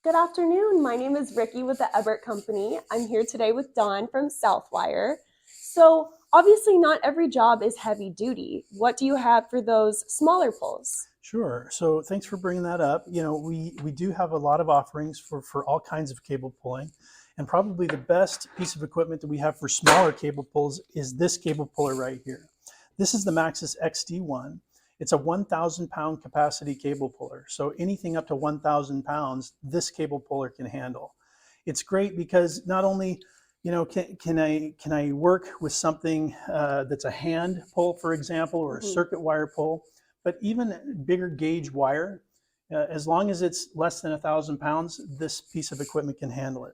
Good afternoon. My name is Ricky with the Ebbert Company. I'm here today with Dawn from Southwire. So obviously not every job is heavy duty. What do you have for those smaller pulls? Sure. So thanks for bringing that up. We do have a lot of offerings for all kinds of cable pulling. And probably the best piece of equipment that we have for smaller cable pulls is this cable puller right here. This is the Maxxis XD1. It's a 1,000 pound capacity cable puller. So anything up to 1,000 pounds, this cable puller can handle. It's great because not only can I work with something that's a hand pull, for example, or a circuit wire pull, but even bigger gauge wire, as long as it's less than 1,000 pounds, this piece of equipment can handle it.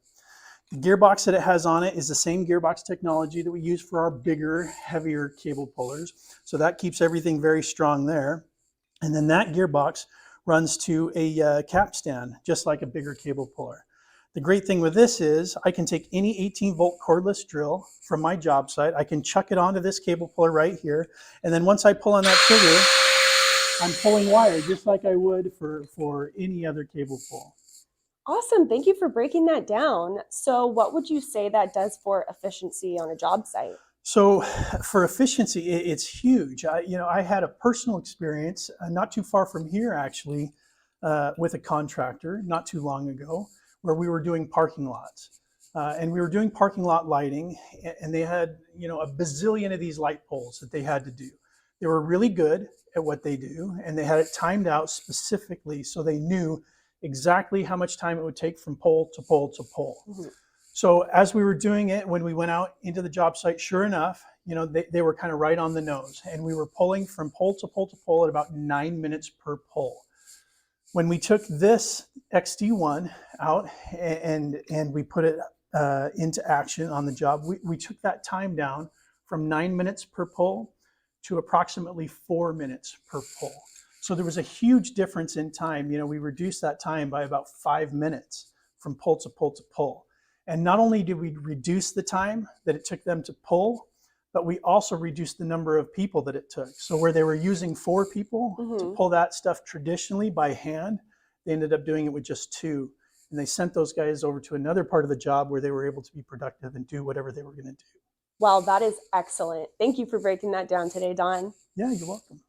The gearbox that it has on it is the same gearbox technology that we use for our bigger, heavier cable pullers. So that keeps everything very strong there. And then that gearbox runs to a capstan, just like a bigger cable puller. The great thing with this is I can take any 18-volt cordless drill from my job site, I can chuck it onto this cable puller right here, and then once I pull on that trigger, I'm pulling wire just like I would for any other cable pull. Awesome. Thank you for breaking that down. So what would you say that does for efficiency on a job site? So for efficiency, it's huge. I had a personal experience not too far from here, actually, with a contractor not too long ago, where we were doing parking lots. And we were doing parking lot lighting, and they had, a bazillion of these light poles that they had to do. They were really good at what they do, and they had it timed out specifically so they knew exactly how much time it would take from pole to pole to pole. Mm-hmm. So as we were doing it, when we went out into the job site, sure enough, they were kind of right on the nose, and we were pulling from pole to pole to pole at about 9 minutes per pole. When we took this XD1 out and we put it into action on the job, we took that time down from 9 minutes per pole to approximately 4 minutes per pole. So there was a huge difference in time. We reduced that time by about 5 minutes from pole to pole to pole. And not only did we reduce the time that it took them to pull, but we also reduced the number of people that it took. So where they were using 4 people to pull that stuff traditionally by hand, they ended up doing it with just 2. And they sent those guys over to another part of the job where they were able to be productive and do whatever they were going to do. Wow, that is excellent. Thank you for breaking that down today, Dawn. Yeah, you're welcome.